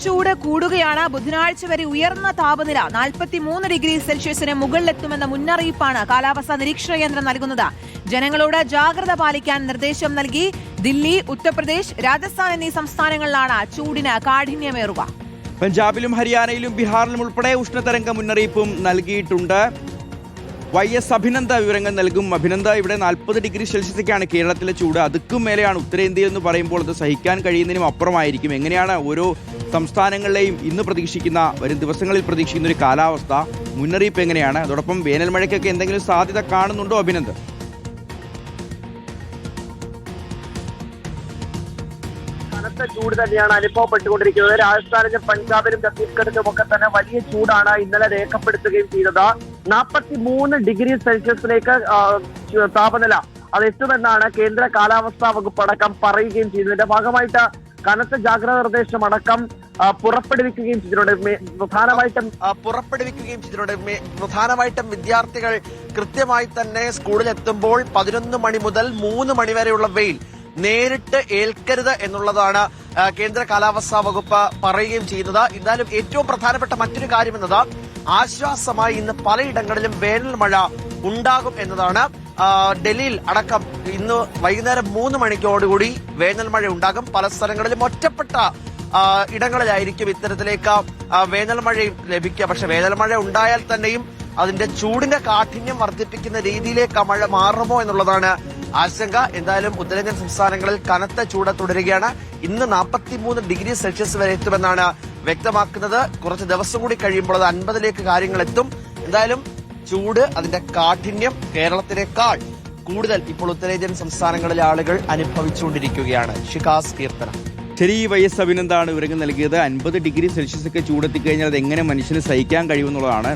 ചൂട് കൂടുകയാണ്. ബുധനാഴ്ച വരെ ഉയർന്ന താപനില 43 ഡിഗ്രി സെൽഷ്യസിന് മുകളിലെത്തുമെന്ന മുന്നറിയിപ്പാണ് കാലാവസ്ഥാ നിരീക്ഷണ കേന്ദ്രം നൽകുന്നത്. ജനങ്ങളോട് ജാഗ്രത പാലിക്കാൻ നിർദ്ദേശം നൽകി. ദില്ലി, ഉത്തർപ്രദേശ്, രാജസ്ഥാൻ എന്നീ സംസ്ഥാനങ്ങളിലാണ് ചൂടിന് കാഠിന്യമേറുക. പഞ്ചാബിലും ഹരിയാനയിലും ബീഹാറിലും ഉൾപ്പെടെ ഉഷ്ണതരംഗ മുന്നറിയിപ്പും നൽകിയിട്ടുണ്ട്. YS അഭിനന്ദ വിവരങ്ങൾ നൽകും. അഭിനന്ദ, ഇവിടെ 40 ഡിഗ്രി സെൽഷ്യസൊക്കെയാണ് കേരളത്തിലെ ചൂട്. അതുക്കും മേലെയാണ് ഉത്തരേന്ത്യയിൽ എന്ന് പറയുമ്പോൾ അത് സഹിക്കാൻ കഴിയുന്നതിനും അപ്പുറമായിരിക്കും. എങ്ങനെയാണ് ഓരോ സംസ്ഥാനങ്ങളിലെയും ഇന്ന് പ്രതീക്ഷിക്കുന്ന, വരും ദിവസങ്ങളിൽ പ്രതീക്ഷിക്കുന്ന ഒരു കാലാവസ്ഥ മുന്നറിയിപ്പ് എങ്ങനെയാണ്? അതോടൊപ്പം വേനൽ മഴയ്ക്കൊക്കെ എന്തെങ്കിലും സാധ്യത കാണുന്നുണ്ടോ അഭിനന്ദ? കനത്ത ചൂട് തന്നെയാണ് അനുഭവപ്പെട്ടുകൊണ്ടിരിക്കുന്നത്. രാജസ്ഥാനിലും പഞ്ചാബിലും ഛത്തീസ്ഗഡിലും ഒക്കെ തന്നെ വലിയ ചൂടാണ് ഇന്നലെ രേഖപ്പെടുത്തുകയും ചെയ്തത്. 43 ഡിഗ്രി സെൽഷ്യസിലേക്ക് താപനില അത് എത്തുമെന്നാണ് കേന്ദ്ര കാലാവസ്ഥാ വകുപ്പ് അടക്കം പറയുകയും ചെയ്തതിന്റെ ഭാഗമായിട്ട് കനത്ത ജാഗ്രതാ നിർദ്ദേശം അടക്കം പുറപ്പെടുവിക്കുകയും ചെയ്തിട്ടുണ്ട്. പ്രധാനമായിട്ടും വിദ്യാർത്ഥികൾ കൃത്യമായി തന്നെ സ്കൂളിലെത്തുമ്പോൾ 11 മണി മുതൽ 3 മണി വരെയുള്ള വെയിൽ നേരിട്ട് ഏൽക്കരുത് എന്നുള്ളതാണ് കേന്ദ്ര കാലാവസ്ഥാ വകുപ്പ് പറയുകയും ചെയ്യുന്നത്. എന്തായാലും ഏറ്റവും പ്രധാനപ്പെട്ട മറ്റൊരു കാര്യം എന്നത് ആശ്വാസമായി ഇന്ന് പലയിടങ്ങളിലും വേനൽ മഴ ഉണ്ടാകും എന്നതാണ്. ഡൽഹിയിൽ അടക്കം ഇന്ന് വൈകുന്നേരം 3 മണിക്കോടുകൂടി വേനൽ മഴ ഉണ്ടാകും. പല സ്ഥലങ്ങളിലും ഒറ്റപ്പെട്ട ഇടങ്ങളിലായിരിക്കും ഇത്തരത്തിലേക്ക് വേനൽ മഴയും ലഭിക്കുക. പക്ഷെ വേനൽ മഴ ഉണ്ടായാൽ തന്നെയും അതിന്റെ ചൂടിന്റെ കാഠിന്യം വർദ്ധിപ്പിക്കുന്ന രീതിയിലേക്ക് ആ മഴ മാറുമോ എന്നുള്ളതാണ് ആശങ്ക. എന്തായാലും ഉത്തരേന്ത്യൻ സംസ്ഥാനങ്ങളിൽ കനത്ത ചൂട് തുടരുകയാണ്. ഇന്ന് 43 ഡിഗ്രി സെൽഷ്യസ് വരെ എത്തുമെന്നാണ് വ്യക്തമാക്കുന്നത്. കുറച്ച് ദിവസം കൂടി കഴിയുമ്പോൾ അത് 50ലേക്ക് കാര്യങ്ങൾ എത്തും. എന്തായാലും ചൂട്, അതിന്റെ കാഠിന്യം കേരളത്തിനേക്കാൾ കൂടുതൽ ഇപ്പോൾ ഉത്തരേന്ത്യൻ സംസ്ഥാനങ്ങളിലെ ആളുകൾ അനുഭവിച്ചുകൊണ്ടിരിക്കുകയാണ്. ഷികാസ് കീർത്തന. ശരി, YS അഭിനന്ദാണ് വിവരങ്ങൾ നൽകിയത്. 50 ഡിഗ്രി സെൽഷ്യസ് ഒക്കെ ചൂടെത്തിക്കഴിഞ്ഞാൽ അത് എങ്ങനെ മനുഷ്യന് സഹിക്കാൻ കഴിയുമെന്നുള്ളതാണ്.